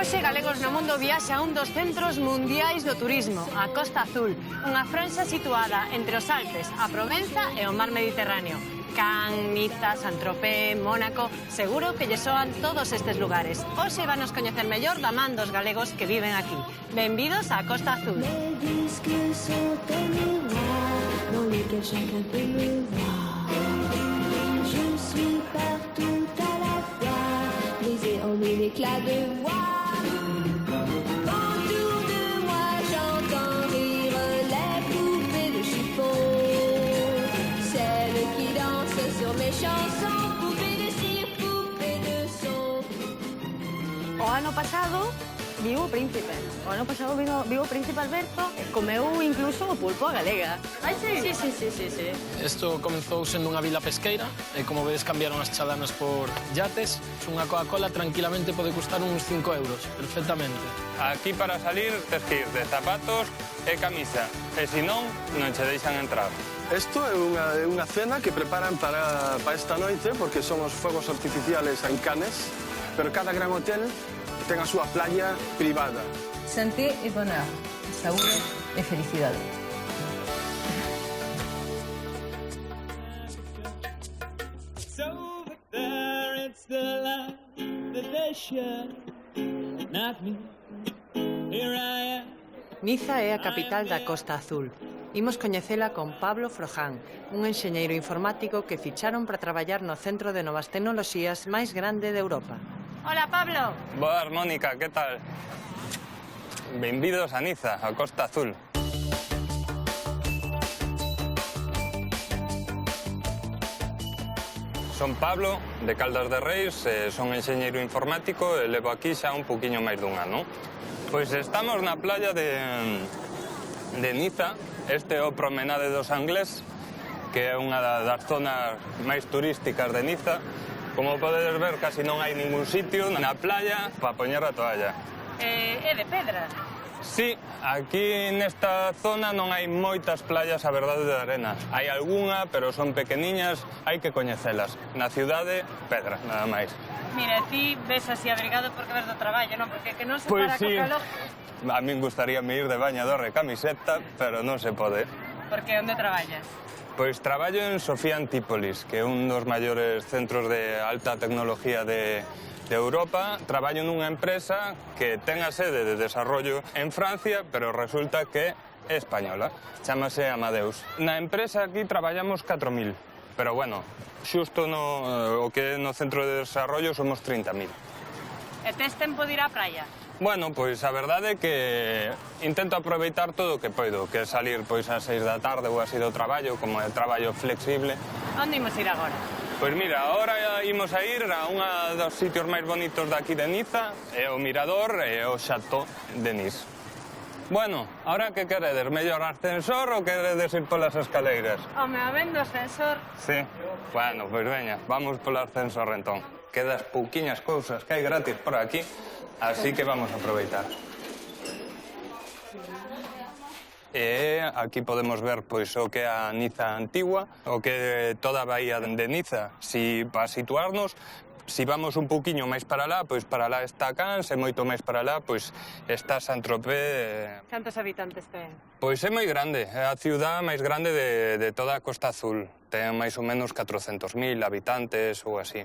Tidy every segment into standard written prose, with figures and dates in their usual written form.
Hoxe Galegos no Mundo viaxa a un dos centros mundiais do turismo, a Costa Azul, unha franxa situada entre os Alpes, a Provenza e o mar Mediterráneo. Cannes, Niza, Saint-Tropez, Mónaco, seguro que lle soan todos estes lugares. Hoxe vanos coñecer mellor da man dos galegos que viven aquí. Benvidos á Costa Azul. O ano pasado viu o Príncipe. O ano pasado viu o Príncipe Alberto e comeu incluso o pulpo a galega. Ai, sí? Sí. Isto comezou sendo unha vila pesqueira e, como vedes, cambiaron as chalanas por yates. Unha Coca-Cola tranquilamente pode custar uns 5 euros, perfectamente. Aquí para salir tes que ir de zapatos e camisa, e se non che deixan entrar. Isto é unha cena que preparan para esta noite, porque son os fogos artificiales en Cannes, pero cada gran hotel ten a súa playa privada. Santé e bonheur, saúde e felicidade. Niza é a capital da Costa Azul. Imos coñecela con Pablo Froján, un enxeñeiro informático que ficharon para traballar no centro de novas tecnoloxías máis grande de Europa. Hola, Pablo. Boas, Mónica, que tal? Benvidos a Niza, a Costa Azul. Son Pablo, de Caldas de Reis, son enxeñeiro informático e levo aquí xa un poquinho máis dun ano. Pois estamos na playa de Niza. Este é o Promenade dos Anglés, que é unha das zonas máis turísticas de Niza. Como podedes ver, casi non hai ningún sitio na playa para poñer a toalla. É de pedra? Sí, aquí nesta zona non hai moitas playas, a verdade, de arena. Hai algunha, pero son pequeniñas, hai que coñecelas. Na cidade, pedra, nada máis. Mira, ti ves así abrigado porque ves do traballo, non? Porque que non se Pois para sí. co calor. A min gustaríame ir de bañador e camiseta, pero non se pode. Por que onde traballas? Pois traballo en Sofía Antípolis, que é un dos maiores centros de alta tecnología de Europa. Traballo nunha empresa que ten a sede de desarrollo en Francia, pero resulta que é española. Chámase Amadeus. Na empresa aquí traballamos 4.000, pero bueno, xusto o que é no centro de desarrollo somos 30.000. E tes tempo de ir á praia? Bueno, pois a verdade é que intento aproveitar todo o que poido, que é salir pois ás 6 da tarde ou así do traballo, como é traballo flexible. Onde imos ir agora? Pois mira, agora imos a ir a unha dos sitios máis bonitos daqui de Niza, é o Mirador e o Chateau de Nice. Bueno, ahora que queredes, mellor ascensor ou queredes ir polas escaleiras? Home, habendo ascensor. Sí, bueno, pois veña, vamos polo ascensor entón. Quedas pouquiñas cousas que hai gratis por aquí, así que vamos a aproveitar. E aquí podemos ver pois o que é a Niza antigua, o que é toda a bahía de Niza. Si para situarnos, si vamos un pouquiño máis para lá, pois para lá está Cannes, e moito máis para lá, pois está Saint-Tropez. Cantos habitantes ten? Pois é moi grande, é a ciudad máis grande de toda a Costa Azul. Ten máis ou menos 400.000 habitantes ou así.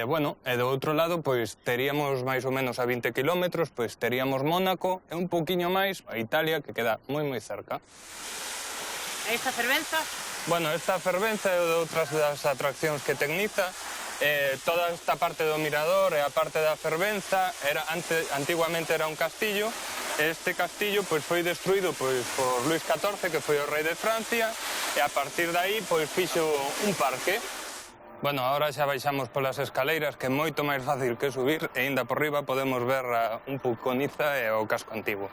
Bueno, e do outro lado, pois, teríamos máis ou menos a 20 kilómetros, pois, teríamos Mónaco e un pouquiño máis a Italia, que queda moi cerca. E esta fervenza? Bueno, esta fervenza é de outras das atraccións que ten Niza. Toda esta parte do mirador e a parte da fervenza antiguamente era un castillo. Este castillo foi destruído por Luis XIV, que foi o rei de Francia, e a partir de aí fixo un parque. Bueno, agora xa baixamos polas escaleiras, que é moito máis fácil que subir, e ainda por riba podemos ver un pouco Niza e o casco antigo.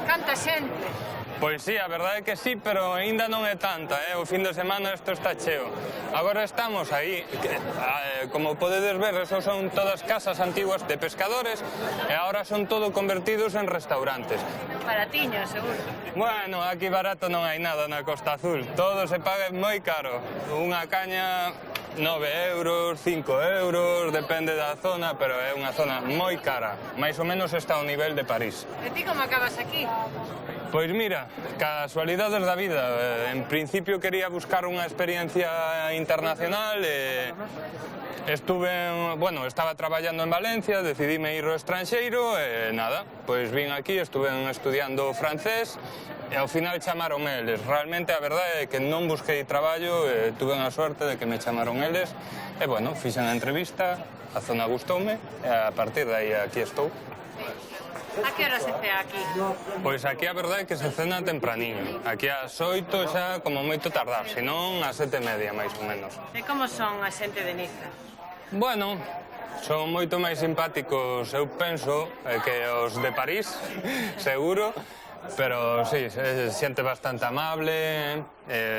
Canta xente. Pois sí, a verdade é que sí, pero aínda non é tanta, o fin de semana isto está cheo. Agora estamos aí, como podedes ver, esos son todas casas antiguas de pescadores e agora son todo convertidos en restaurantes. Baratiño, seguro. Bueno, aquí barato non hai nada na Costa Azul, todo se paga moi caro. Unha caña 9 euros, 5 euros, depende da zona, pero é unha zona moi cara. Mais ou menos está ao nivel de París. E ti como acabas aquí? Pois mira, casualidades da vida. En principio quería buscar unha experiencia internacional e estaba traballando en Valencia, decidíme ir ao estranxeiro e nada, pois vin aquí, estuve estudiando francés e ao final chamaron eles. Realmente a verdade é que non busquei traballo e tuve a sorte de que me chamaron eles e bueno, fixen a entrevista, a zona gustoume e a partir de aí aquí estou. A que hora se cea aquí? Pois aquí a verdade é que se cena tempraniño. Aquí ás 8 xa como moito tardar, senón ás 7:30 máis ou menos. E como son a xente de Niza? Bueno, son moito máis simpáticos, eu penso, que os de París, seguro, pero sí, xente bastante amable,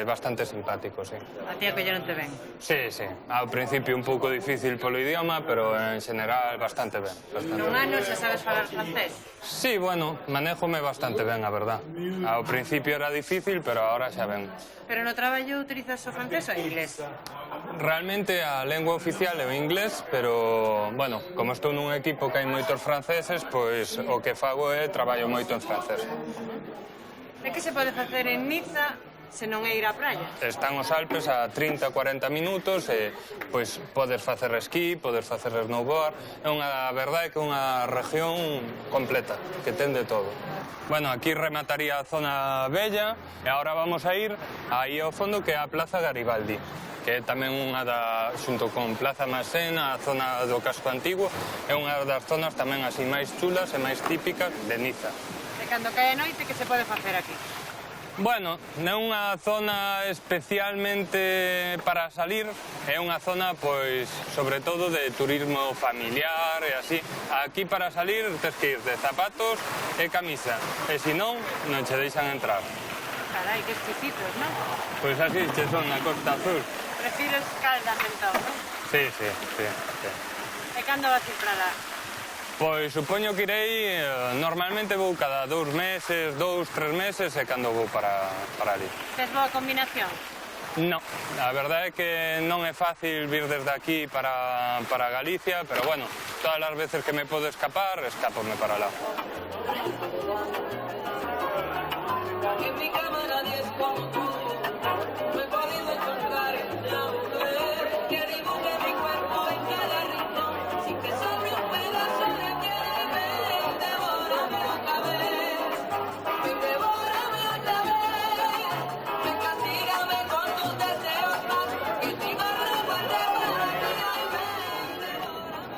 bastante simpático, sí. A ti acolleronte ben? Sí, sí, ao principio un pouco difícil polo idioma, pero en general bastante ben. Nun ano xa sabes falar francés? Sí, bueno, manéjome bastante ben, a verdad. Ao principio era difícil, pero ahora xa ben. Pero no traballo utilizas o francés ou o inglés? Realmente a lengua oficial é o inglés, pero, bueno, como estou nun equipo que hai moitos franceses, pois o que fago é traballo moito en francés. E que se pode facer en Niza se non é ir á praia? Están os Alpes a 30-40 minutos e pois podes facer esquí, podes facer snowboard. A verdade é que é unha región completa, que ten de todo. Bueno, aquí remataría a zona bella e agora vamos a ir aí ao fondo, que é a Plaza Garibaldi, que é tamén unha xunto con Plaza Massena, a zona do casco antigo, é unha das zonas tamén así máis chulas e máis típicas de Niza. E cando cae a noite, que se pode facer aquí? Bueno, non é unha zona especialmente para salir, é unha zona, pois, sobre todo de turismo familiar e así. Aquí para salir tens que ir de zapatos e camisa, e se non, non che deixan entrar. Carai, que exquisitos, non? Pois así che son na Costa Azul. Prefires calda mentón, non? Sí. E cando vas ir para lá? Pois supoño que irei, normalmente vou cada 2 meses, 2-3 meses, e cando vou para ali. Tes boa combinación? No, a verdade é que non é fácil vir desde aquí para Galicia, pero bueno, todas as veces que me podo escapar, escápome para lá. En mi cama nadie es como tú, no he podido encontrar una mujer que dibuje mi cuerpo en cada rincón, sin que sobre un pedazo de piel me devórame otra vez, castígame con tus deseos más, que tengo recuerdo para ti,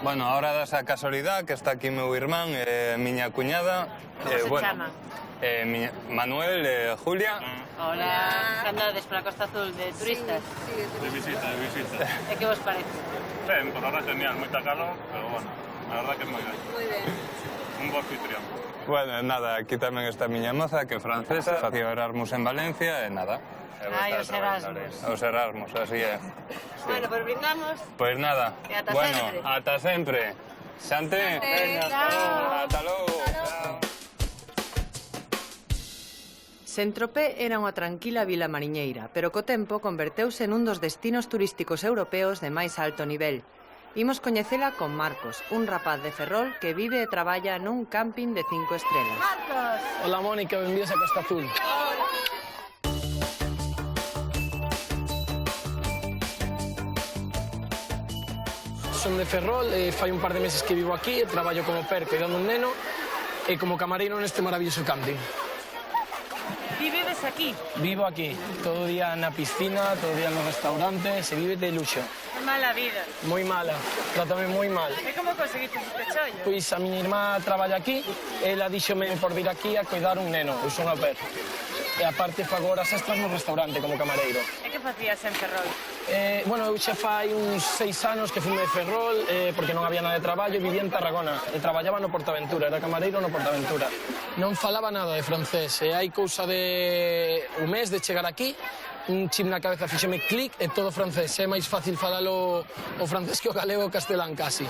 Bueno, ahora das a casualidade que está aquí meu irmán e miña cuñada. Como se chama? Manuel e Julia. Hola. Andades pola Costa Azul de turistas? Sí, de visita. E que vos parece? Ben, por ahora genial, moita calor, pero bueno, a verdad que é moi ben. Moi ben. Un bo anfitrión. Bueno, nada, aquí tamén está a miña moza, que é francesa, facía Erasmus en Valencia e nada. Ai, os Erasmus. Os Erasmus, así é. Bueno, pues brindamos. Pois nada, E ata bueno, sempre. ata sempre. Xante, ata logo. Saint-Tropez era unha tranquila vila mariñeira, pero co tempo converteuse nun dos destinos turísticos europeos de máis alto nivel. Imos coñecela con Marcos, un rapaz de Ferrol que vive e traballa nun camping de 5 estrelas. Hola Mónica, benvías a Costa Azul. Hola. son de Ferrol, fai un par de meses que vivo aquí, traballo como per cuidando un neno e como camareiro neste maravilloso camping. Ti vives aquí? Vivo aquí, todo o día na piscina, todo o día no restaurante, se vive de luxo. Que mala vida. Moi mala, trátame moi mal. E como conseguiste este chollo? Pois a miña irmá traballa aquí, ela díxome por vir aquí a cuidar un neno, eu son au pair. E aparte fago horas extras no restaurante como camareiro. E que facías en Ferrol? Bueno, eu xa fai uns 6 anos que fume de Ferrol porque non había nada de traballo e vivía en Tarragona. E traballaba no Portaventura, era camareiro no Portaventura. Non falaba nada de francés e hai cousa de un mes de chegar aquí, un chip na cabeza fíxeme clic e todo francés. É máis fácil falalo o francés que o galego o castelán casi.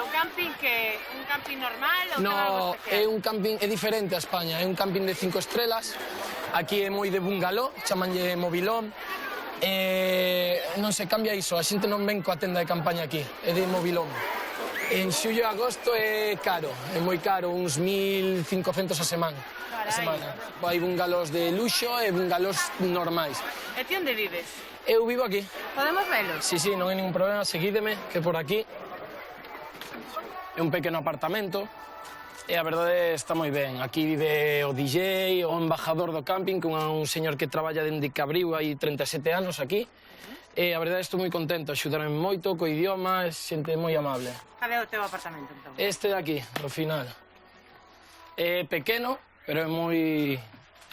O camping que un camping normal ou ten algo No, especial? é un camping, é diferente a España, é un camping de 5 estrelas. Aquí é moi de bungalow, chamanlle mobilón. Non se cambia iso, a xente non ven coa tenda de campaña aquí, é de mobilón. En xullo e agosto é caro, é moi caro, uns 1.500 a semana. Hai bungalows de luxo e bungalows normais. E ti onde vives? Eu vivo aquí. Podemos velo? Sí, non hai ningún problema, seguídeme, que por aquí. É un pequeno apartamento e a verdade está moi ben. Aquí vive o DJ, o embajador do camping, que é un señor que traballa dende que abriu hai 37 anos aquí. E a verdade estou moi contento, axudaron moito co idioma, é xente moi amable. Cal é o teu apartamento, entón? Este de aquí, ao final. É pequeno, pero é moi...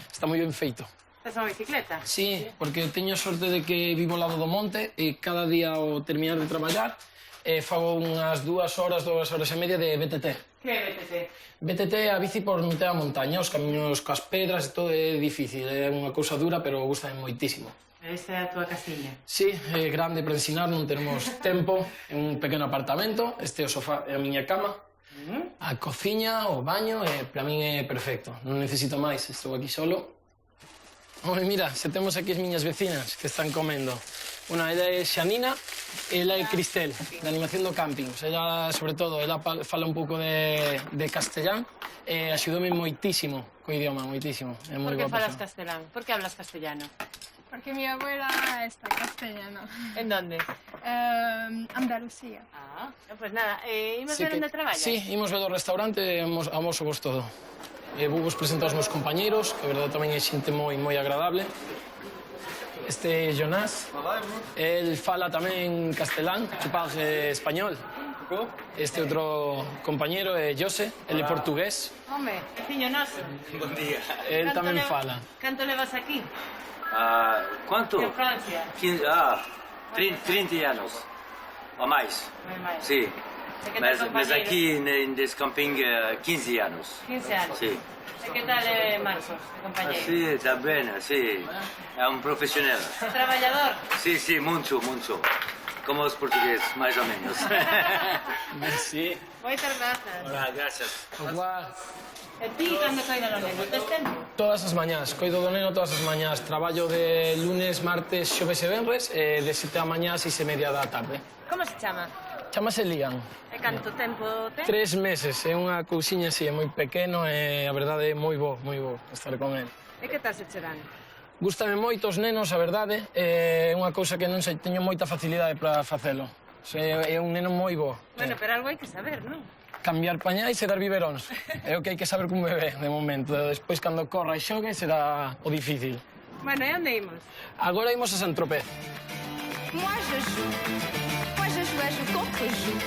está moi ben feito. Tes unha bicicleta? Sí, porque teño sorte de que vivo ao lado do monte e cada día ao terminar de traballar fago unhas 2 horas e media de BTT. Que é BTT? BTT é a bici por meter a montaña, os camiños coas pedras e todo é difícil, é unha cousa dura, pero gustame moitísimo. Esta é a tua casiña? Sí, é grande para ensinar, non tenemos tempo, é un pequeno apartamento, este é o sofá e a miña cama, a cociña, o baño, e para min é perfecto, non necesito máis, estou aquí solo. Oi, mira, se temos aquí as miñas vecinas que están comendo. Una, ela é Xanina e ela é Cristel, da animación do camping. Ela, sobre todo, ela fala un pouco de castellán e axudoume moitísimo co idioma, moitísimo. É moi Por que boa falas persona. castelán? Por que hablas castellano? Porque mi abuela está castellana. En donde? Andalucía. Ah, pues nada, imos Sí ver que- onde traballas? Sí, imos ver o restaurante e amoso vos todo. Vou vos presentar os meus compañeiros, que a verdade tamén é xente moi agradable. Este é Jonás, el fala tamén castelán, tu parle español. Este outro compañero é Jose, el é portugués, Home, veciño noso. Buen día. el tamén fala. Canto levas aquí? ¿Cuánto? En Francia. 30 anos. Ou mais. Moi máis. Sí. E que tal, Mas compañeiro? aquí nesse camping 15 anos. 15 anos. Sí. E que tal, Marcos, de compañeiro? Sí, está bem, sí. É um profissional. É traballador? Sí, muito. Como os portugueses, mais ou menos. Merci. Moitas grazas. Olá, graças. E ti, cando coidas o neno? Tes tempo? Todas as mañás, coido do neno todas as mañás. Traballo de lunes, martes, xoves e venres, de 7 da mañá a 6:30 da tarde. Como se chama? Chámase Liam. E canto tempo ten? 3 meses, é unha cousiña así, é moi pequeno e a verdade é moi bo estar con ele. E que tal se che dan? Gústame moito os nenos, a verdade, é unha cousa que non sei, teño moita facilidade para facelo. É un neno moi bo. Bueno, pero algo hai que saber, non? Cambiar pañais e dar biberóns. É o que hai que saber cun bebé, de momento. Despois, cando corra e xogue, será o difícil. Bueno, e onde imos? Agora imos a Saint-Tropez. Moi je joue contre joue.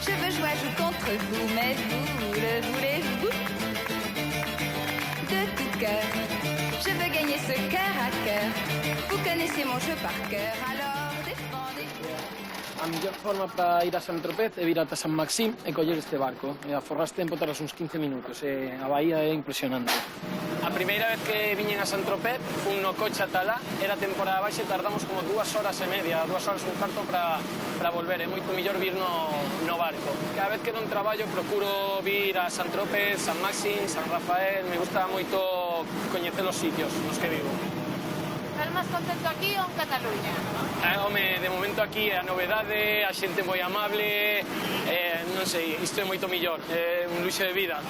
Je veux jouer contre vous, mais vous le voulez-vous? De tout cœur, je veux gagner ce cœur à cœur. Vous connaissez mon jeu par cœur, alors défendez-vous. A mellor forma para ir a Saint-Tropez é vir ata San Maxim e coller este barco. E a forras tempo tardas uns 15 minutos. A bahía é impresionante. A primeira vez que viñen a Saint-Tropez, fun no coche ata lá, era temporada baixa e tardamos como 2 horas e media, 2 horas e un cuarto para volver. É moito mellor vir no barco. Cada vez que non traballo procuro vir a Saint-Tropez, San Maxim, San Rafael. Me gusta moito coñecer os sitios nos que vivo. Estás máis contento aquí ou en Cataluña? Home, de momento aquí é a novedade, a xente moi amable, non sei, isto é moito millor, é un luxo de vida.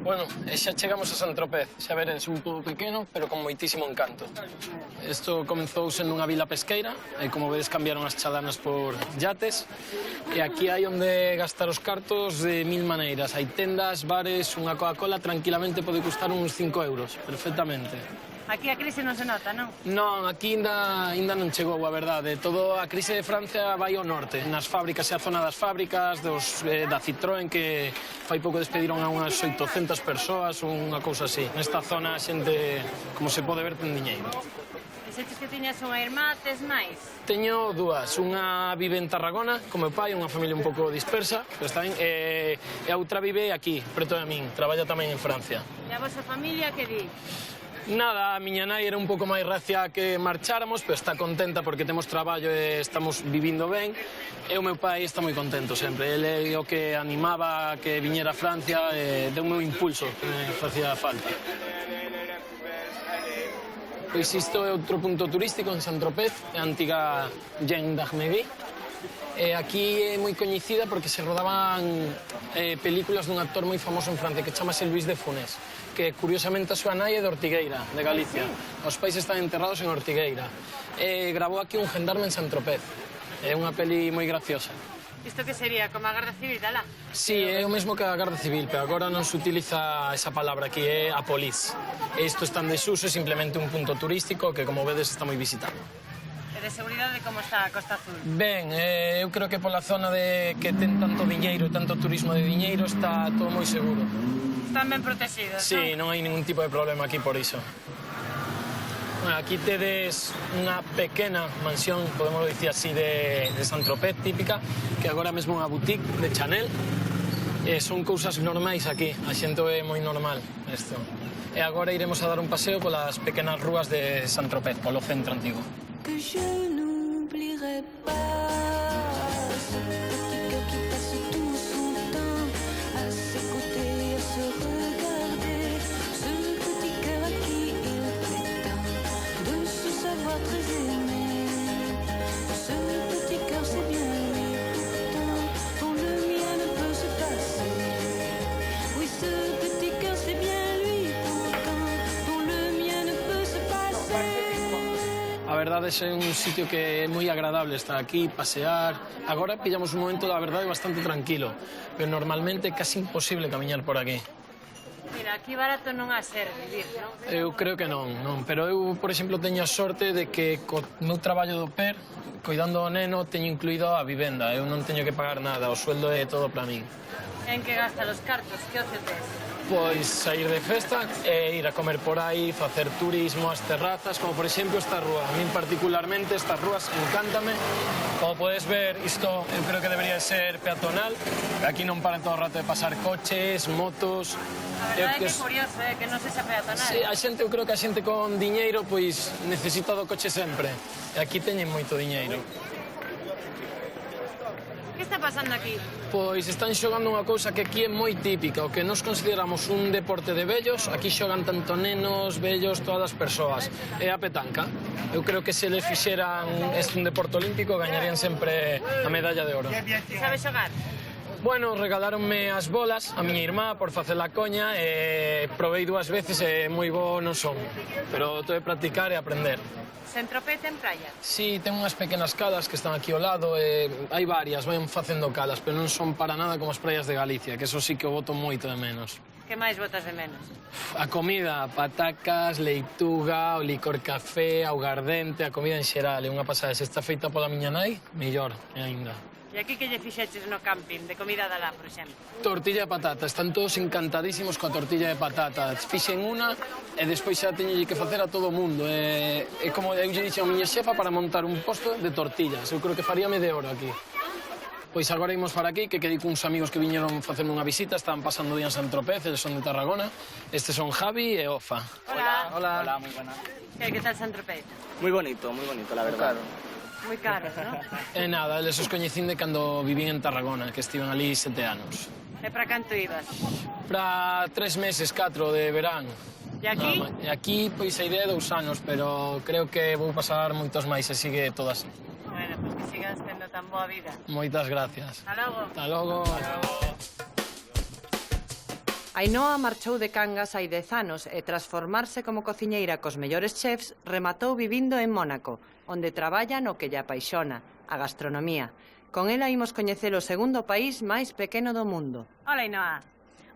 Bueno, xa chegamos a Saint-Tropez. Xa veredes, un pouco pequeno, pero con moitísimo encanto. Isto comezou sendo unha vila pesqueira, e como vedes cambiaron as chalanas por yates. E aquí hai onde gastar os cartos de mil maneiras. Hai tendas, bares, unha Coca-Cola tranquilamente pode custar uns 5 euros, perfectamente. Aquí a crise non se nota, non? Non, aquí ainda non chegou, a verdade. Todo a crise de Francia vai ao norte. Nas fábricas e a zona das fábricas, da Citroën, que fai pouco despediron a unhas 800 persoas ou unha cousa así. Nesta zona a xente, como se pode ver, ten diñeiro. Dixetes que tiñas unha irmá, tes máis? Teño dúas. Unha vive en Tarragona, con meu pai, unha familia un pouco dispersa, pero está ben, e a outra vive aquí, preto de min. Traballa tamén en Francia. E a vosa familia que di? Nada, a miña nai era un pouco máis reacia que marcháramos, pero está contenta porque temos traballo e estamos vivindo ben. E o meu pai está moi contento sempre. Ele é o que animaba a que viñera a Francia e deu un impulso que me facía falta. Pois isto é outro punto turístico en Saint-Tropez, a antiga Jean d'Arméry. Aquí é moi coñecida porque se rodaban películas dun actor moi famoso en Francia que chamase Luis de Funès, que curiosamente a súa nai é de Ortigueira, de Galicia. Os pais están enterrados en Ortigueira. Gravou aquí un gendarme en Saint-Tropez. É unha peli moi graciosa. Isto que sería, como a Garda Civil, dala? Sí, é o mesmo que a Garda Civil, pero agora non se utiliza esa palabra aquí, é a police. Isto está en desuso, é simplemente un punto turístico que, como vedes, está moi visitado. E de seguridade, como está a Costa Azul? Ben, eu creo que pola zona de que ten tanto diñeiro, tanto turismo de diñeiro, está todo moi seguro. Están ben protegidos, Sí, non hai ningún tipo de problema aquí por iso. Bueno, aquí tedes unha pequena mansión, podemos dicir así, de Saint-Tropez típica, que agora mesmo é unha boutique de Chanel. Son cousas normais aquí, a xente é moi normal isto. E agora iremos a dar un paseo polas pequenas rúas de Saint-Tropez, polo centro antigo. Que je n'oublierai pas ce petit cœur qui passe tout son temps à s'écouter, à se regarder, ce petit cœur à qui il plaît tant de se savoir très aimé. Ce petit cœur c'est bien lui pourtant dont le mien ne peut se passer. Oui, ce petit cœur c'est bien lui pourtant dont le mien ne peut se passer. A verdade é un sitio que é moi agradable estar aquí, pasear. Agora pillamos un momento, a verdade, bastante tranquilo, pero normalmente é casi imposible camiñar por aquí. Mira, aquí barato non a ser vivir, non? Eu creo que non, pero eu, por exemplo, teño a sorte de que co meu traballo do PER, coidando o neno, teño incluído a vivenda. Eu non teño que pagar nada, o sueldo é todo para min. En que gasta os cartos? Que ocio tes? Pois sair de festa e ir a comer por aí, facer turismo, as terrazas, como por exemplo esta rúa. A min particularmente estas rúas encántame. Como podes ver, isto eu creo que debería ser peatonal. Aquí non paran todo o rato de pasar coches, motos. A verdade é que é curioso, que non sexa peatonal. Sí, eu creo que a xente con diñeiro pois necesita do coche sempre. E aquí teñen moito diñeiro. Que está pasando aquí? Pois están xogando unha cousa que aquí é moi típica, o que nos consideramos un deporte de vellos, aquí xogan tanto nenos, vellos, todas as persoas. É a petanca. Eu creo que se les fixeran un deporte olímpico, gañarían sempre a medalla de oro. Sabes xogar? Bueno, regaláronme as bolas a miña irmá por facer a coña e provei 2 veces e moi bo non son. Pero todo é practicar e aprender. Saint-Tropez ten praia? Sí, ten unhas pequenas calas que están aquí ao lado e hai varias, van facendo calas, pero non son para nada como as praias de Galicia, que eso sí que o boto moito de menos. Que máis botas de menos? A comida, patacas, leituga, o licor café, augardente, a comida en xeral, é unha pasada. Se está feita pola miña nai, mellor aínda. E aquí que lle fixeches no camping, de comida da lá, por exemplo? Tortilla de patata, están todos encantadísimos coa tortilla de patata. Fixen unha e despois xa teño que facer a todo o mundo. É como eu lle dixen a miña xefa para montar un posto de tortillas. Eu creo que faríame de oro aquí. Pois agora imos para aquí, que quedei cuns amigos que viñeron facerme unha visita, estaban pasando día en Saint-Tropez, eles son de Tarragona. Estes son Javi e Ofa. Hola. Hola. Hola, muy buena. Que tal Saint-Tropez? Muy bonito, la verdad. Moi caros, non? E nada, eles os coñecín de cando vivín en Tarragona, que estiven ali 7 anos. E para canto ibas? Para 3 meses, 4 de verán. E aquí? E aquí, pois, a idea é 2 anos, pero creo que vou pasar moitos máis e sigue todo así. Bueno, pois que sigas tendo tan boa vida. Moitas gracias. Hasta logo. Hasta logo. Hasta logo. Ainhoa marchou de Cangas hai 10 anos e tras formarse como cociñeira cos mellores chefs, rematou vivindo en Mónaco, onde traballa no que lle apaixona, a gastronomía. Con ela imos coñecer o segundo país máis pequeno do mundo. Hola, Ainhoa.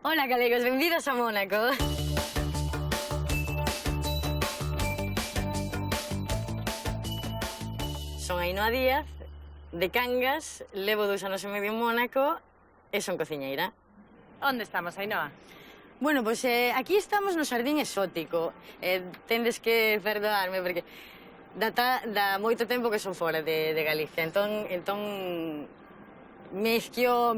Hola, galegos, benvidos a Mónaco. Son Ainhoa Díaz, de Cangas, levo 2 anos e medio en Mónaco e son cociñeira. Onde estamos, Ainhoa? Bueno, pois aquí estamos no Xardín Exótico. Tendes que perdoarme, porque dá moito tempo que son fora de Galicia. Entón mezclio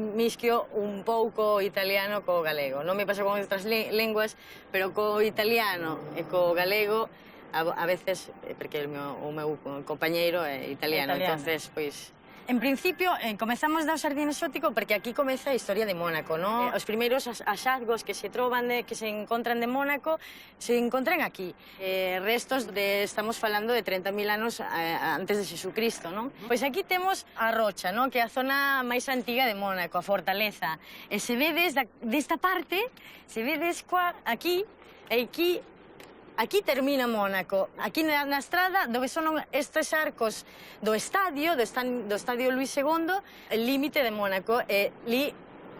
un pouco o italiano co galego. Non me pasa con outras linguas, pero co italiano e co galego a veces, porque o meu compañeiro é italiano. Entonces, pois... En principio, comezamos do Xardín Exótico porque aquí comeza a historia de Mónaco, non? Os primeiros hallazgos que se encontran de Mónaco se encontran aquí. Restos estamos falando de 30.000 anos antes de Jesucristo, non? Pois aquí temos a Rocha, non? Que é a zona máis antiga de Mónaco, a fortaleza. E se vedes desta parte, se vedes aquí, aquí termina Mónaco. Aquí na estrada, donde son estes arcos do estadio Luis II, el límite de Mónaco, e li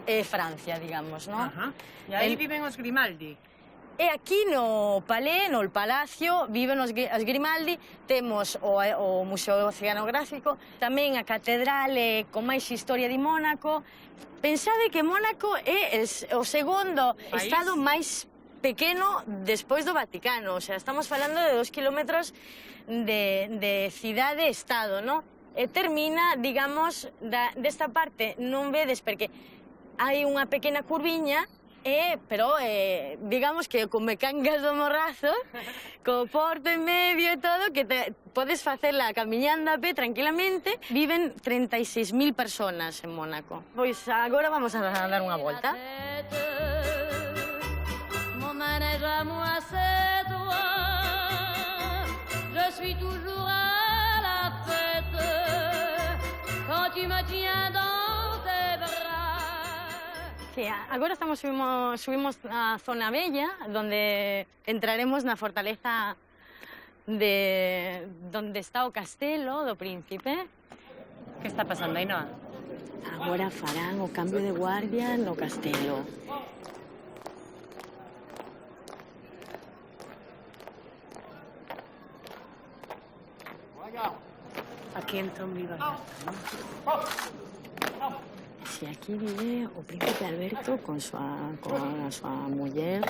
é Francia, digamos, non? E aí viven os Grimaldi. E aquí no Palacio, viven os Grimaldi, temos o Museo Oceanográfico, tamén a Catedral con máis historia de Mónaco. Pensade que Mónaco é o segundo estado máis pequeno despois do Vaticano, o sea, estamos falando de 2 kilómetros de cidade-estado, non? E termina, digamos, desta parte non vedes porque hai unha pequena curviña, pero digamos que como Cangas do Morrazo, co porto en medio e todo, que podes facela camiñando a pé tranquilamente, viven 36.000 personas en Mónaco. Pois agora vamos a dar unha volta. À moi c'est toi, je suis toujours à la fête quand tu me tiens dans tes bras. Sí, agora subimos a Zona Bella, donde entraremos na fortaleza donde está o castelo do príncipe. Que está pasando, Ainhoa? Agora farán o cambio de guardia no castelo. Aquí entón vive Si aquí vive o príncipe Alberto con a súa muller,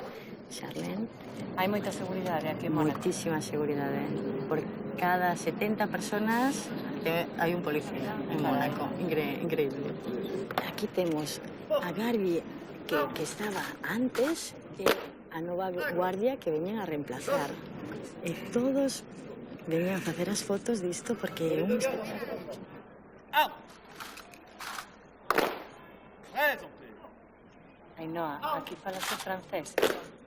Charlene. Hai moita seguridade aquí en Mónaco. Moitísima seguridade. Por cada 70 personas hai un policía en Mónaco. Increíble. Aquí temos a Garbi que estaba antes e a nova guardia que veñen a reemplazar. E todos veñen a facer as fotos disto porque é un espectáculo. Ainhoa, aquí falase francés?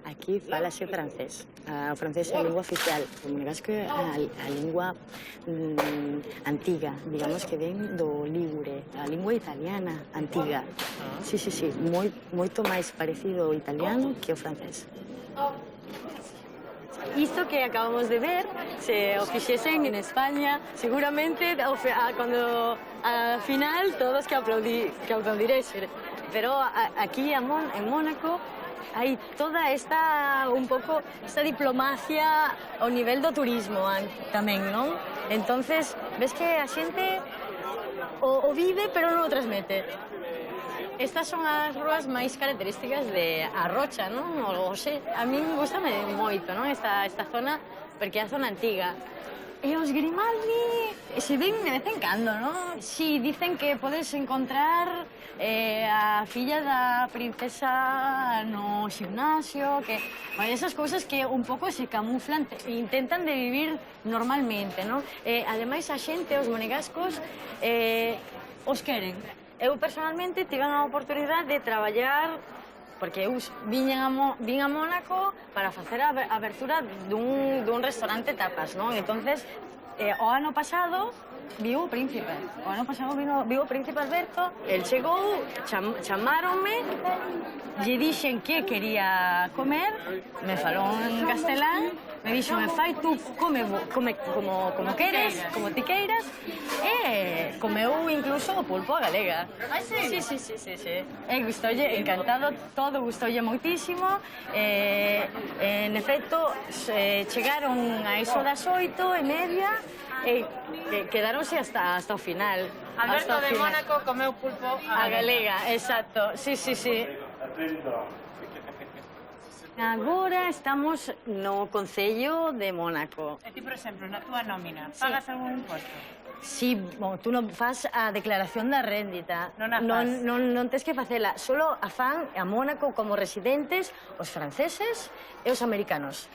Aquí falase francés. O francés é a lingua oficial. O monegasco é a lingua antiga, digamos que ven do Ligure, a lingua italiana antiga. Sí, moito máis parecido ao italiano que ao francés. Isto que acabamos de ver, se o fixesen en España, seguramente cando al final todos que aplaudiresen. Pero aquí en Mónaco hai toda esta diplomacia ao nivel do turismo tamén, non? Entonces, ves que a xente o vive pero non o transmite. Estas son as ruas máis características de A Rocha, non? A min gustame moito, non? Esta zona, porque é a zona antiga. E os Grimaldi se ven de vez en cando, non? Si, dicen que podes encontrar a filla da princesa no gimnasio, que... Bueno, esas cousas que un pouco se camuflan e intentan de vivir normalmente, non? Ademais, a xente, os monegascos, os queren. Eu, personalmente, tive a oportunidade de traballar porque eu vin a Mónaco para facer a abertura dun restaurante tapas, non? Entonces, o ano pasado viu o príncipe. O ano pasado viu o príncipe Alberto. El chegou, chamáronme, lle dixen que quería comer, me falou en castelán, me dixo, fai tú, come como queres, como ti queiras, e comeu incluso o pulpo a galega. Ah, sí? Sí. E gustoulle, encantado, todo gustoulle moitísimo. En efecto, chegaron a iso das 8:30 e quedaronse hasta o final. Alberto de Mónaco comeu pulpo a galega, exacto. Sí. Agora estamos no Concello de Mónaco. E ti, por exemplo, na túa nómina, pagas algún imposto? Sí, bueno, tú non faz a declaración da réndita. Non a faz? Non tens que facela. Solo a fan a Mónaco como residentes os franceses e os americanos.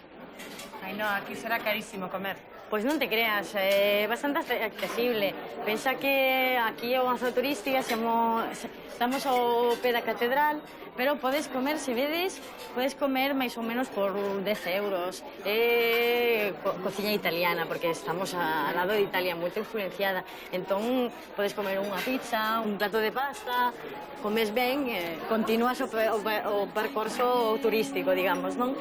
Ai, no, aquí será carísimo comer. Pois non te creas, é bastante accesible. Pensa que aquí é unha zona turística, estamos ao pé da catedral, pero podes comer, se vedes, podes comer máis ou menos por 10 euros. É cociña italiana, porque estamos ao lado de Italia, moito influenciada. Entón, podes comer unha pizza, un plato de pasta, comes ben, continúas o percorso turístico, digamos, non?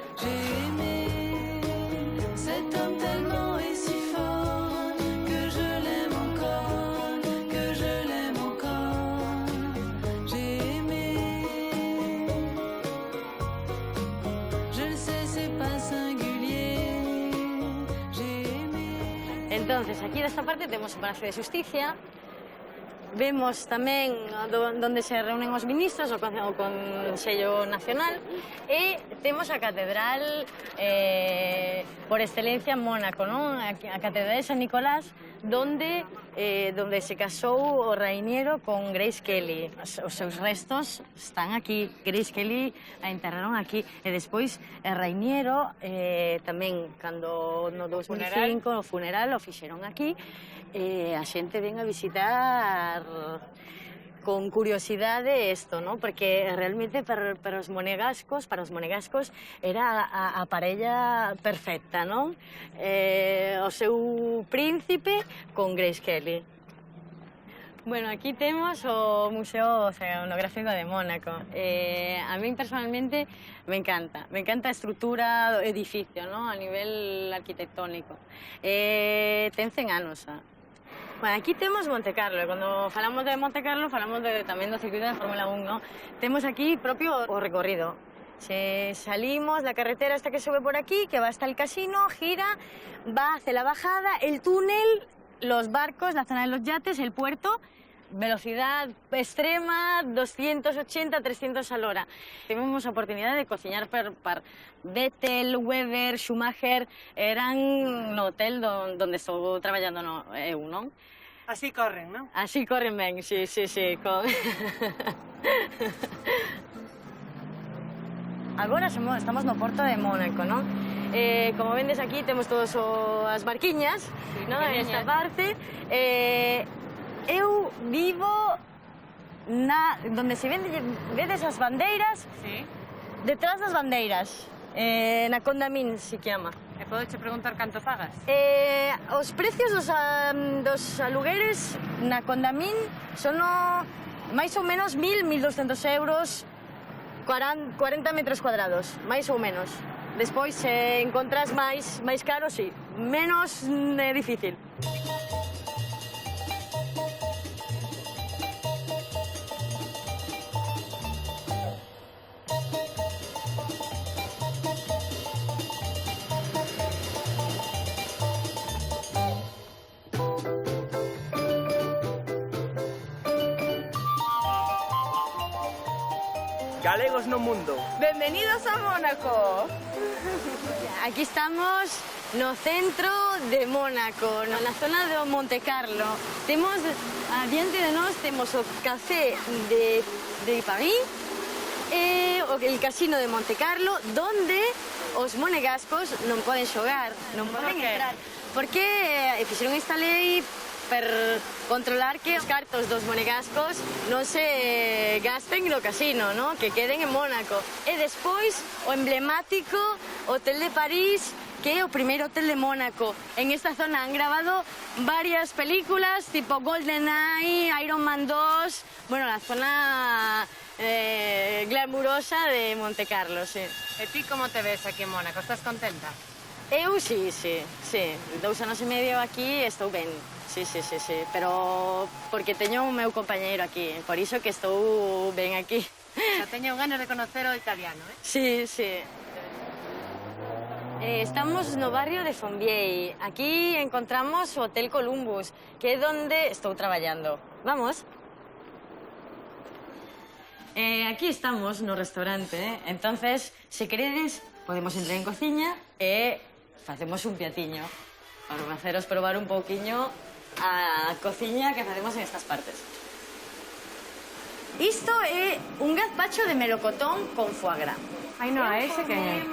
Cet homme tellement est si fort que je l'aime encore, que je l'aime encore. J'ai aimé. Je le sais, c'est pas singulier. J'ai aimé. Entonces, aquí desta parte temos o Palacio de Justicia. Vemos tamén onde se reúnen os ministros, o Consello Nacional, e temos a catedral por excelencia en Mónaco, non? A catedral de San Nicolás, donde se casou o rainiero con Grace Kelly. Os seus restos están aquí. Grace Kelly a enterraron aquí. E despois, o rainiero tamén, cando no 2005, o funeral o fixeron aquí. A xente ven a visitar con curiosidade isto, non? Porque realmente para os monegascos era a parella perfecta, non? O seu príncipe con Grace Kelly. Bueno, aquí temos o Museo Oceanográfico de Mónaco. A mí personalmente me encanta a estrutura do edificio, non? A nivel arquitectónico. Ten 100 anos, Bueno, aquí temos Monte Carlo, e cando falamos de Monte Carlo falamos tamén do circuito de Fórmula 1, non? Temos aquí propio o recorrido. Se salimos da carretera esta que sube por aquí, que va hasta el casino, gira, va hacia la bajada, el túnel, los barcos, la zona de los yates, el puerto, velocidad extrema, 280, 300 al hora. Tivemos a oportunidade de cociñar per Vettel, Weber, Schumacher, eran no hotel donde estou traballando eu, non? Así corren, non? Así corren ben, sí. Agora estamos no Porto de Mónaco, non? Como vendes aquí, temos todas as barquiñas, non? Esta parte. Eu vivo donde se vedes as bandeiras, detrás das bandeiras, na Condamín, se chama. E podo che preguntar canto pagas? Os precios dos alugueres na Condamín son máis ou menos 1.200 euros, 40 metros cuadrados, máis ou menos. Despois, se encontras máis caro, sí. Menos é difícil. Galegos no mundo. Bienvenidos a Mónaco. Aquí estamos no centro de Mónaco, na zona do Monte Carlo. Temos, adiante de nós, temos o Café de París e el Casino de Monte Carlo, donde os monegascos non poden xogar, non poden entrar. Porque fixeron esta lei per controlar que os cartos dos monegascos non se gasten no casino, ¿no? Que queden en Mónaco. E despois o emblemático Hotel de París, que é o primeiro hotel de Mónaco. En esta zona han grabado varias películas, tipo GoldenEye, Iron Man 2, bueno, la zona glamurosa de Monte Carlo, sí. E ti como te ves aquí en Mónaco? Estás contenta? Eu sí. 2 anos e medio aquí estou ben. Sí, pero porque teño o meu compañeiro aquí, por iso que estou ben aquí. Xa teño ganas de conocer o italiano, eh? Sí. Estamos no barrio de Fontvieille. Aquí encontramos o Hotel Columbus, que é donde estou traballando. Vamos. Aquí estamos no restaurante, entonces, se queredes, podemos entrar en cociña e facemos un piatiño para faceros probar un pouquiño a cociña que facemos en estas partes. Isto é un gazpacho de melocotón con foie gras. Ai, no, ese que é?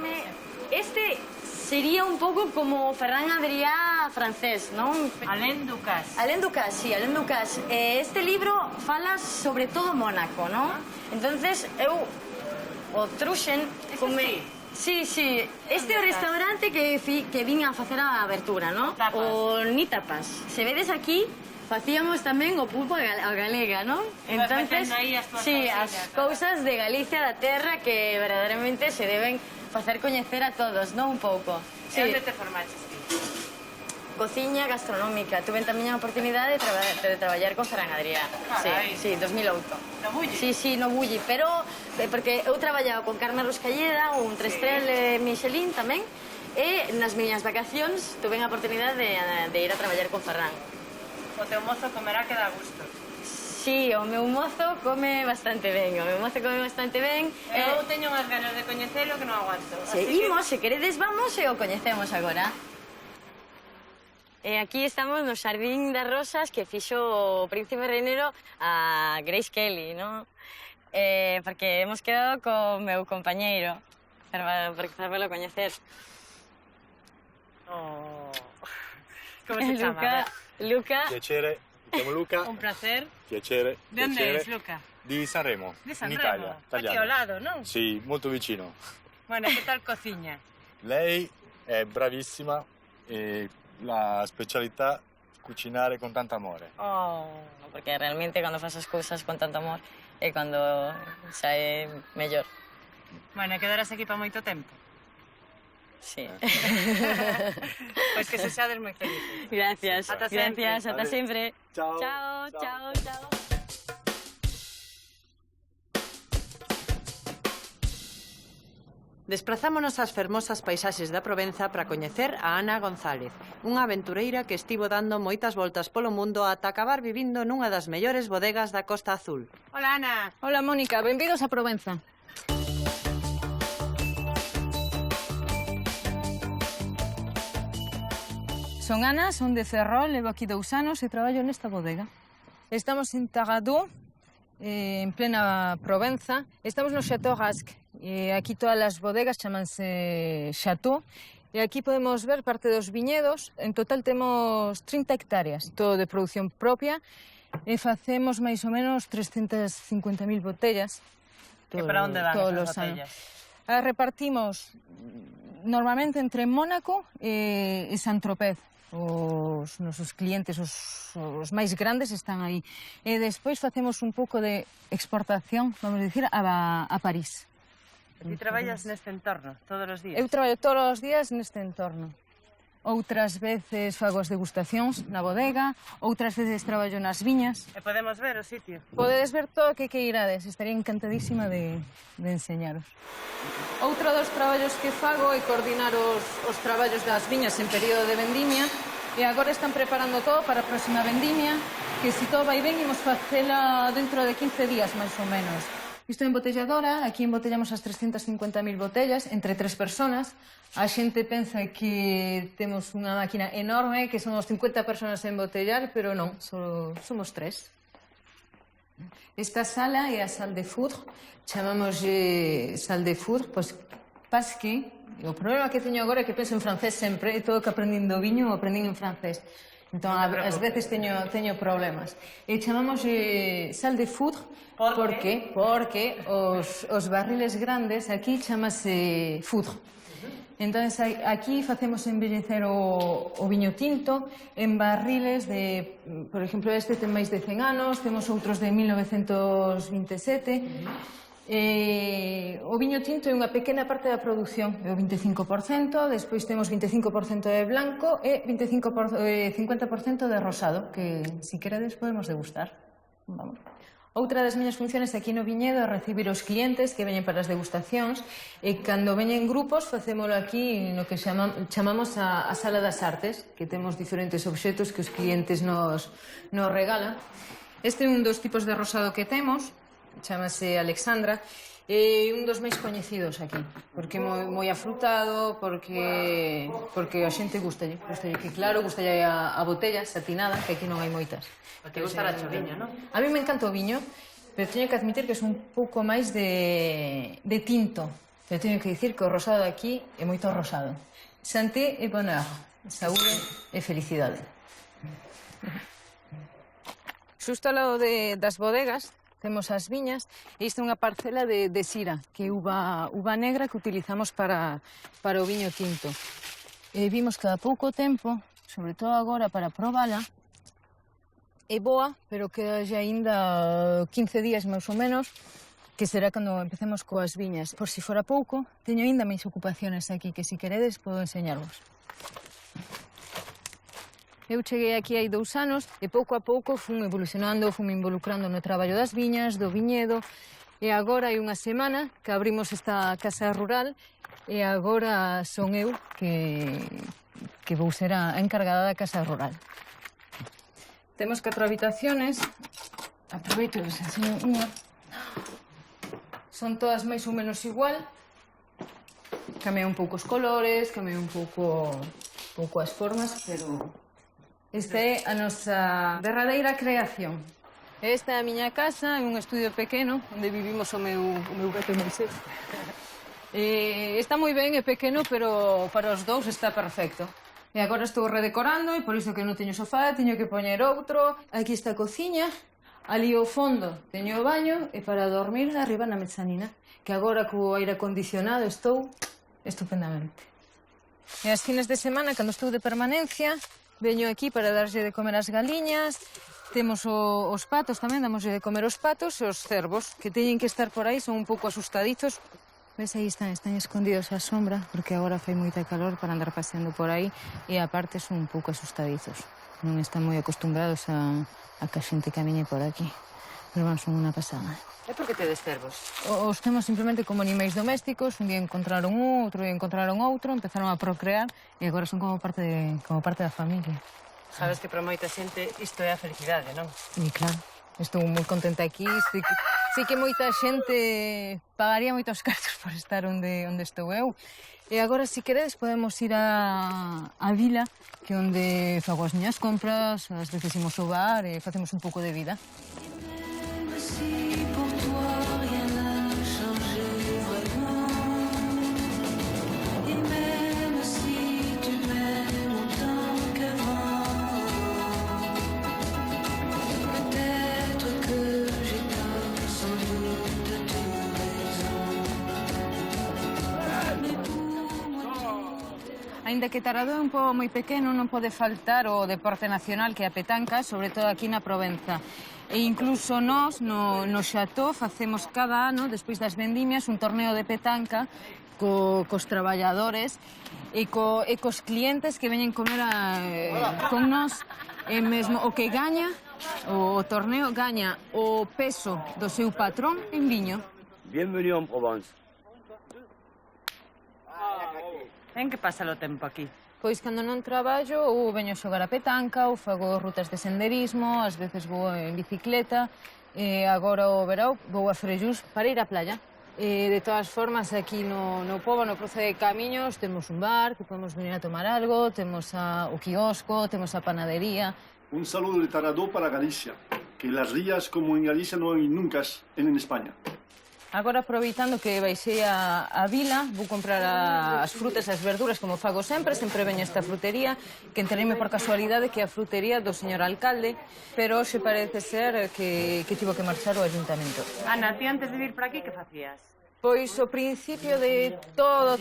Este sería un pouco como Ferran Adrià francés, non? Alain Ducasse. Alain Ducasse, sí, Alain Ducasse. Este libro fala sobre todo Mónaco, non? Entonces, eu o truxen... Sí. Este é o restaurante que vin a facer a abertura, non? O Ni Tapas. Se vedes aquí, facíamos tamén o pulpo a galega, non? Entonces, sí, as cousas de Galicia, da terra, que verdadeiramente se deben facer coñecer a todos, non? Un pouco. E onde te formaches? Cociña gastronómica. Tuve tamén a oportunidade de traballar con Ferran Adrià. Sí, 2008. No Bulli? Sí, no Bulli, pero porque eu traballaba con Carme Ruscalleda, un 3 Michelin tamén, e nas miñas vacacións tuve a oportunidade de ir a traballar con Ferran. O teu mozo comerá que dá gusto. Sí, o meu mozo come bastante ben, Eu teño unhas ganas de coñecelo que non aguanto. Seguimos, se queredes vamos e o coñecemos agora. Aquí estamos no Xardín das Rosas que fixo o príncipe Reinero a Grace Kelly, non? Porque hemos quedado co meu compañeiro para facelo coñecer. Como se chama? Luca. Piacere, mi chiamo Luca. Un placer. Piacere. De onde eres, Luca? Di Sanremo, Di Sanremo, in Italia. aquí ao lado, non? Sì, molto vicino. Bueno, che tal cociña? Lei è bravissima e la specialità cucinare con tanto amore. Porque realmente cando fas as cousas con tanto amor é cando sae mellor. Bueno, quedarás aquí para moito tempo? Sí. Pois que se seades moi felices. Gracias. Ata sempre. Gracias, ata sempre. Chao. Chao. Desprazámonos ás fermosas paisaxes da Provenza para coñecer a Ana González, unha aventureira que estivo dando moitas voltas polo mundo ata acabar vivindo nunha das mellores bodegas da Costa Azul. Hola, Ana. Hola, Mónica. Benvidos a Provenza. Son Ana, son de Ferrol, levo aquí 2 anos e traballo nesta bodega. Estamos en Tagadou, en plena Provenza. Estamos no Chateau Rasque. Aquí todas as bodegas chamanse Chateau. E aquí podemos ver parte dos viñedos. En total temos 30 hectáreas, todo de produción propia. E facemos máis ou menos 350.000 botellas. E para onde van esas botellas? As repartimos normalmente entre Mónaco e Saint-Tropez. Os nosos clientes, os máis grandes, están aí. E despois facemos un pouco de exportación, vamos dicir, a París. E ti traballas neste entorno todos os días? Eu traballo todos os días neste entorno. Outras veces fago as degustacións na bodega, outras veces traballo nas viñas. E podemos ver o sitio? Podedes ver todo o que irades, estaría encantadísima de enseñaros. Outro dos traballos que fago é coordinar os traballos das viñas en período de vendimia, e agora están preparando todo para a próxima vendimia, que se todo vai ben, imos facela dentro de 15 días, máis ou menos. Isto é embotelladora, aquí embotellamos as 350.000 botellas entre 3 personas. A xente pensa que temos unha máquina enorme, que somos 50 personas a embotellar, pero non, só somos 3. Esta sala é a salle de foudre, chamamos salle de foudre, pois que o problema que teño agora é que penso en francés sempre, e todo que aprendín do viño o aprendín en francés. Entón, ás veces teño problemas. E chamamos salle de foudre porque os barriles grandes aquí chamase foudre. Entón, aquí facemos embellecer o viño tinto en barriles de, por exemplo, este ten máis de 100 anos, temos outros de 1927. O viño tinto é unha pequena parte da produción, é o 25%, despois temos 25% de blanco e 50% de rosado, que, se queredes, podemos degustar. Vamos. Outra das miñas funciones aquí no viñedo é recibir os clientes que veñen para as degustacións e cando veñen grupos facémolo aquí no que chamamos a Sala das Artes, que temos diferentes obxetos que os clientes nos regalan. Este é un dos tipos de rosado que temos, chamase Alexandra, é un dos máis coñecidos aquí, porque é moi afrutado, porque a xente gustalle, que claro, gustalle a botella satinada, que aquí non hai moitas. Te gustará o viño, non? A mí me encanta o viño, pero teño que admitir que é un pouco máis de tinto. Pero teño que dicir que o rosado de aquí é moito rosado. Santé e bonheur, saúde e felicidade. Xusto ao lado das bodegas temos as viñas e isto é unha parcela de sira, que é uva negra que utilizamos para o viño tinto. E vimos cada pouco tempo, sobre todo agora para probala, é boa, pero queda xa ainda 15 días máis ou menos, que será cando empecemos coas viñas. Por si fora pouco, teño ainda máis ocupaciones aquí, que se queredes podo enseñarvos. Eu cheguei aquí hai 2 anos e pouco a pouco fun evolucionando, fun involucrando no traballo das viñas, do viñedo, e agora hai unha semana que abrimos esta casa rural e agora son eu que vou ser a encargada da casa rural. Temos 4 habitaciones, aproveito e vos enseño unha. Son todas máis ou menos igual, cambian un pouco os colores, cambian un pouco as formas, pero esta é a nosa derradeira creación. Esta é a miña casa, é un estudio pequeno, onde vivimos o meu gato Moisés. Está moi ben, é pequeno, pero para os dous está perfecto. E agora estou redecorando e por iso que non teño sofá, teño que poñer outro. Aquí está a cociña, ali ao fondo teño o baño e para dormir arriba na mezanina, que agora co aire acondicionado estou estupendamente. E as fines de semana, cando estou de permanencia, veño aquí para darlle de comer as galiñas. Temos os patos tamén, damoslle de comer os patos e os cervos, que teñen que estar por aí, son un pouco asustadizos. Ves, aí están escondidos á sombra, porque agora fai moita calor para andar paseando por aí e aparte son un pouco asustadizos. Non están moi acostumbrados a que a xente camiñe por aquí. Pero van, son unha pasada. E por que tedes cervos? Os temos simplemente como animais domésticos, un día encontraron un, outro día encontraron outro, empezaron a procrear e agora son como parte da familia. Sabes que para moita xente isto é a felicidade, non? E claro, estou moi contenta aquí, sei que moita xente pagaría moitos cartos por estar onde estou eu. E agora, se queredes, podemos ir á vila, que é onde fago as miñas compras, ás veces imos ao bar e facemos un pouco de vida. Ainda que Taradó é un pobo moi pequeno, non pode faltar o deporte nacional que é a petanca, sobre todo aquí na Provenza. E incluso nós, no Xató, facemos cada ano, despois das vendimias, un torneo de petanca cos traballadores e cos clientes que veñen comer con nós. E mesmo o que gaña, o torneo gaña o peso do seu patrón en viño. Bienvenido en Provence. En que pasa o tempo aquí? Pois cando non traballo ou veño xogar a petanca ou fago rutas de senderismo, ás veces vou en bicicleta e agora o verao vou a Frejus para ir á playa. De todas formas, aquí no pobo, no cruce de camiños, temos un bar que podemos venir a tomar algo, temos o quiosco, temos a panadería. Un saludo de Taradó para Galicia, que las rías como en Galicia non hai nunca en España. Agora, aproveitando que baixei a vila, vou comprar as frutas e as verduras, como fago sempre veño esta frutería, que entereime por casualidade que é a frutería do señor alcalde, pero hoxe parece ser que tivo que marchar o ayuntamento. Ana, ti antes de vir para aquí, que facías? Pois o principio de todo,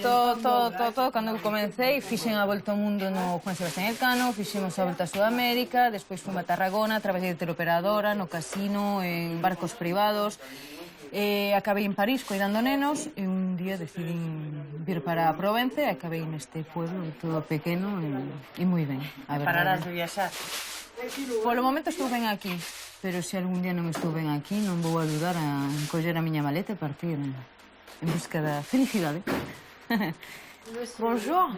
cando comecei, fixen a volta ao mundo no Juan Sebastián Elcano, fixemos a volta a Sudamérica, despois fui a Tarragona, traballei de teleoperadora, no casino, en barcos privados, acabei en París cuidando nenos e un día decidín vir para Provenza e acabei neste pueblo todo pequeno e moi ben, a verdade. Pararás de viaxar? Polo momento estou ben aquí, pero se algún día non estou ben aquí non vou a dudar a coller a miña maleta e partir en busca da felicidade. Bonjour.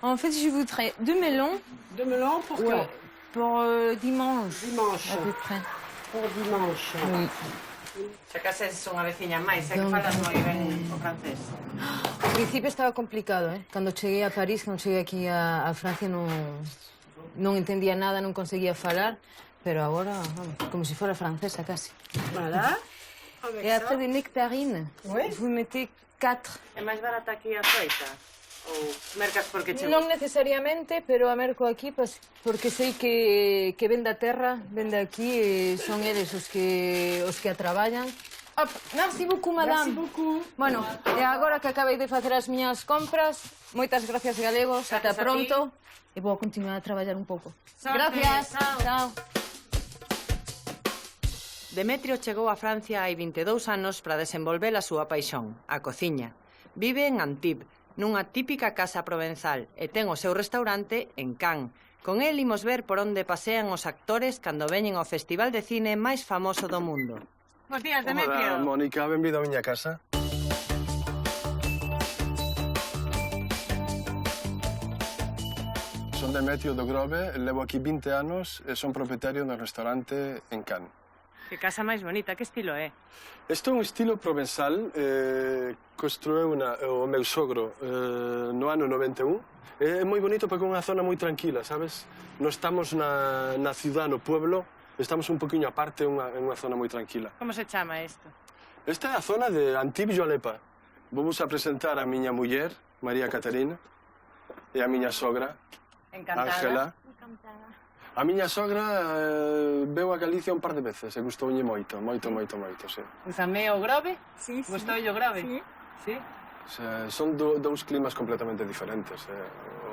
En fait, je voudrais 2 melons. 2 melons pour ouais. Pour dimanche. Dimanche. À peu près. Pour dimanche. Oui. Se case son a veciña máis, que falas moi ben o francés. Ao principio estaba complicado, Cando cheguei a París, cando cheguei aquí a Francia, non entendía nada, non conseguía falar, pero agora, vamos, como se fora francesa, casi. Voilà. Et après des nectarines, vous mettez 4. É máis barata aquí a froita? Ou mercas porque chegou? Non necesariamente, pero a merco aquí porque sei que ven da terra, ven de aquí e son eles os que a traballan. Hop, merci beaucoup, madame. Merci beaucoup. Bueno, e agora que acabei de facer as miñas compras, moitas gracias, galegos, ata pronto. E vou continuar a traballar un pouco. Gracias. Chao. Demetrio chegou a Francia hai 22 anos para desenvolver a súa paixón, a cociña. Vive en Antibes, nunha típica casa provenzal, e ten o seu restaurante en Cannes. Con el imos ver por onde pasean os actores cando veñen ao festival de cine máis famoso do mundo. Bos días, Demetrio. Hola, Mónica, benvido a miña casa. Son Demetrio do Grove, levo aquí 20 anos e son propietario do restaurante en Cannes. Que casa máis bonita, que estilo é? Isto é un estilo provenzal, construiu o meu sogro no ano 91. É moi bonito porque é unha zona moi tranquila, sabes? Non estamos na ciudad, no pueblo, estamos un poquinho aparte, é unha zona moi tranquila. Como se chama isto? Esta é a zona de Antibes Joalepa. Vamos a presentar a miña muller, María Caterina, e a miña sogra, Ángela. Encantada. A miña sogra veu a Galicia un par de veces e gustoulle moito, sí. Tamén o Grove? Sí. Gustoulle o Grove? Sí. Son dous climas completamente diferentes.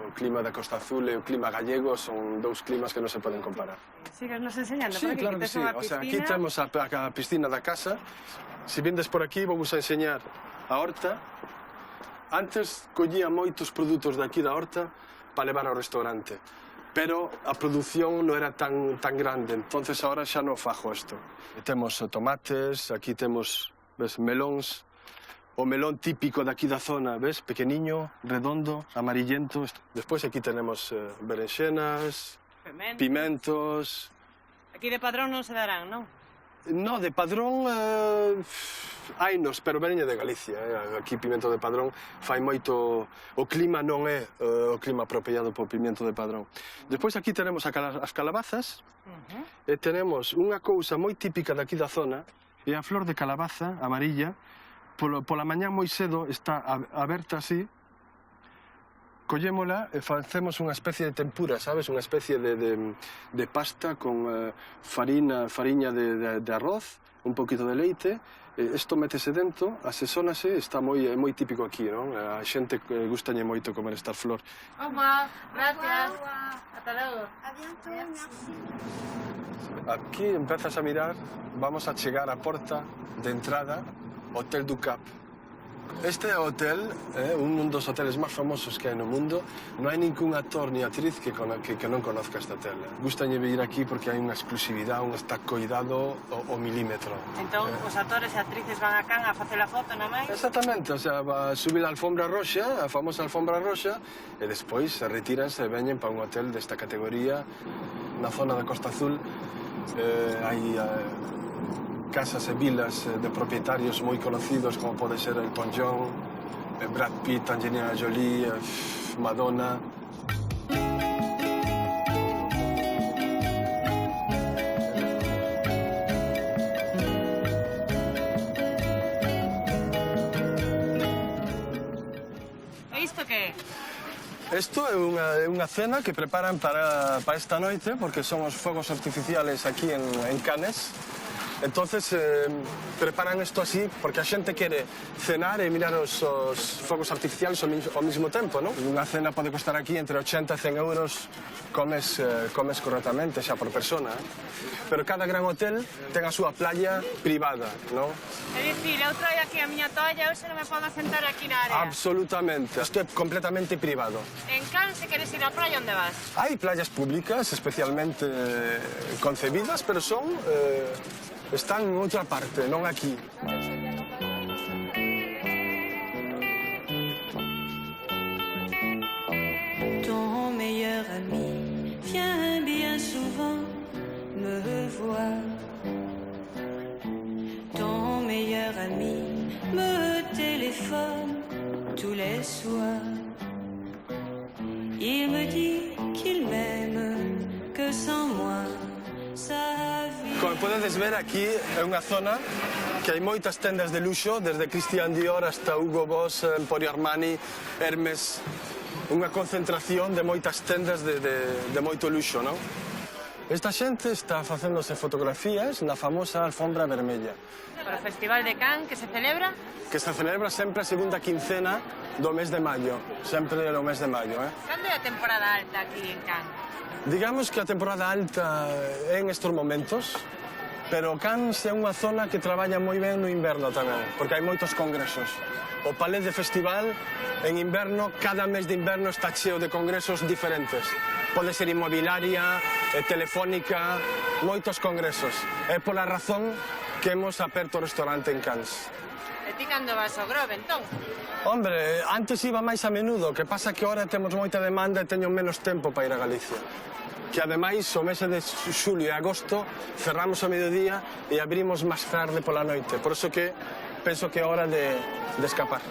O clima da Costa Azul e o clima gallego son dous climas que non se poden comparar. Sigues nos enseñando? Sí, claro que sí. O sea, aquí temos a piscina da casa. Se vindes por aquí, vou vos a enseñar a horta. Antes collía moitos produtos daqui da horta para levar ao restaurante. Pero a produción non era tan grande, entonces ahora xa non fajo isto. Temos tomates, aquí temos, ves, melóns, o melón típico daqui da zona, ves, pequeniño, redondo, amarillento. Despois aquí tenemos berenxenas, pimentos. Aquí de padrón non se darán, non? No, de padrón hainos, pero veñe de Galicia. Aquí pimento de padrón fai moito... O clima non é o clima apropiado por pimento de padrón. Despois aquí tenemos as calabazas e tenemos unha cousa moi típica daqui da zona, é a flor de calabaza amarilla. Pola mañá moi cedo está aberta así, collémola e facemos unha especie de tempura, sabes? Unha especie de pasta con fariña de arroz, un poquito de leite. Isto métese dentro, asesónase, está moi típico aquí, non? A xente gustalle moito comer esta flor. Oma, gracias. Ata logo. A bientôt, merci. Aquí empezas a mirar, vamos a chegar á porta de entrada, Hotel du Cap. Este hotel é un dos hoteles máis famosos que hai no mundo. Non hai ningún actor ni actriz que non conozca este hotel. Gustañe vir aquí porque hai unha exclusividade, está coidado ao milímetro. Entón, os actores e actrices van a Cannes a facer a foto, non máis? Exactamente, o sea, va a subir a alfombra roxa, a famosa alfombra roxa, e despois se retiranse e veñen para un hotel desta categoría na zona da Costa Azul. Hai casas e vilas de propietarios moi conocidos, como pode ser Elton John, Brad Pitt, Angelina Jolie, Madonna. E isto que é? Isto é unha cena que preparan para esta noite, porque son os fogos artificiales aquí en Cannes. Entonces preparan isto así porque a xente quere cenar e mirar os fogos artificiales ao mesmo tempo, non? Unha cena pode costar aquí entre 80 e 100 euros, comes correctamente xa por persona, pero cada gran hotel ten a súa playa privada, non? É dicir, eu traio aquí a miña toalla, eu se non me podo sentar aquí na área. Absolutamente, isto é completamente privado. En Cannes, se queres ir á praia, onde vas? Hai playas públicas especialmente concebidas, pero están en outra parte, non aquí. Ton meilleur ami vient bien souvent me voir. Ton meilleur ami me téléphone tous les soirs. Il me dit qu'il m'aime, que sans moi sa vie... Como podedes ver, aquí é unha zona que hai moitas tendas de luxo, desde Christian Dior hasta Hugo Boss, Emporio Armani, Hermes, unha concentración de moitas tendas de moito luxo, non? Esta xente está facéndose fotografías na famosa alfombra vermella. Para o Festival de Cannes, que se celebra? Que se celebra sempre a segunda quincena do mes de maio, sempre no mes de maio, Cando é a temporada alta aquí en Cannes? Digamos que a temporada alta é en estes momentos, pero Cannes é unha zona que traballa moi ben no inverno tamén, porque hai moitos congresos. O Palais de Festival, en inverno, cada mes de inverno está cheo de congresos diferentes. Pode ser inmobiliaria, telefónica, moitos congresos. É pola razón que hemos aperto o restaurante en Cannes. E ti cando vas ao Grove, entón? Hombre, antes iba máis a menudo, que pasa que ahora temos moita demanda e teño menos tempo para ir a Galicia. Que ademais, o mes de xulio e agosto, cerramos ao mediodía e abrimos máis tarde pola noite. Por iso que penso que é hora de escapar.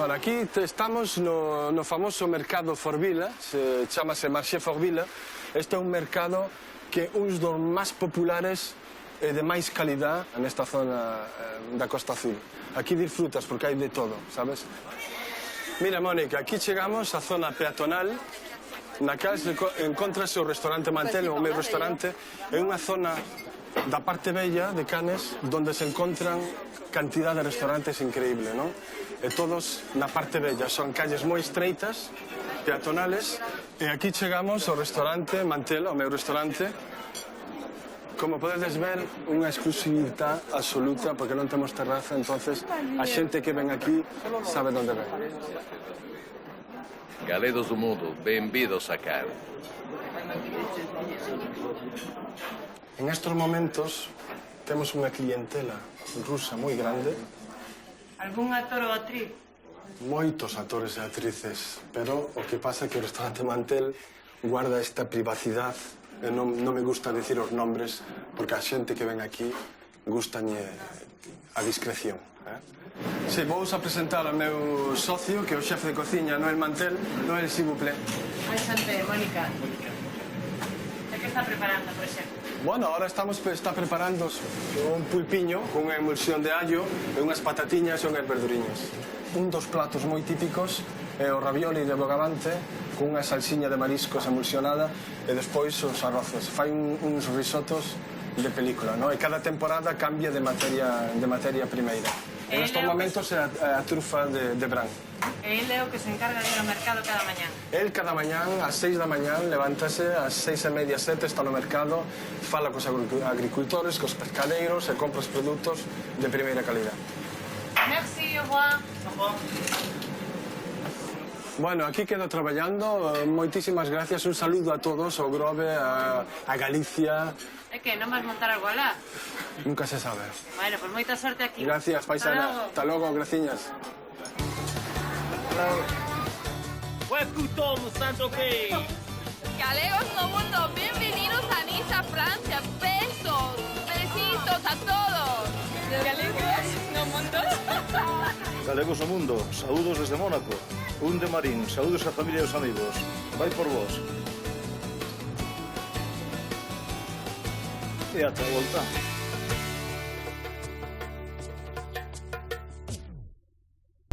Bueno, aquí estamos no famoso mercado Forvila, chamase Marché Forvila. Este é un mercado que é un dos máis populares e de máis calidad nesta zona da Costa Azul. Aquí disfrutas porque hai de todo, sabes? Mira, Mónica, aquí chegamos á zona peatonal, na cal encontrase o restaurante Mantel, o meu restaurante. É unha zona da parte bella de Cannes, donde se encontran cantidad de restaurantes increíble, non? E todos na parte bella, son calles moi estreitas, peatonales, e aquí chegamos ao restaurante Mantel, ao meu restaurante. Como podedes ver, unha exclusividade absoluta, porque non temos terraza, entonces a xente que ven aquí sabe onde ven. Galedos do mundo, benvidos a Cannes. En estos momentos temos unha clientela rusa moi grande. Algún actor ou actriz? Moitos actores e actrices, pero o que pasa é que o restaurante Mantel guarda esta privacidade e non me gusta dicir os nombres porque a xente que ven aquí gustañe a discreción. Si, vou a presentar ao meu socio, que é o xefe de cociña, Noel Mantel. Noel, s'il vous plaît. Ai, Xante, Mónica. E que está preparando, por exemplo? Bueno, ahora está preparando un pulpiño con unha emulsión de allo e unhas patatiñas e unhas verduriñas. Un dos platos moi típicos é o ravioli de bogavante con unha salsiña de mariscos emulsionada e despois os arroces. Fai uns risotos de película, non? E cada temporada cambia de materia primeira. En estos momentos é a trufa de Bran. E ele é o que se encarga de ir ao mercado cada mañán. El cada mañán, ás 6 da mañán, levántase, ás 6:30, 7, está no mercado, fala cos agricultores, cos pescadeiros e compra os produtos de primeira calidad. Merci, au revoir. Bueno, aquí quedo traballando. Moitísimas gracias. Un saludo a todos, ao Grove, a Galicia. É que non vas montar algo alá? Nunca se sabe. Bueno, pues moita sorte aquí. Gracias, paisana. Hasta logo, graciñas. Ué, putomo, Saint-Tropez! Galegos no mundo, bienvenidos a Niza, Francia. Besos, besitos a todos. Galegos no mundo. Galegos do mundo, saúdos desde Mónaco. Un de Marín, saúdos a familia e os amigos. Vai por vos. E ata a volta.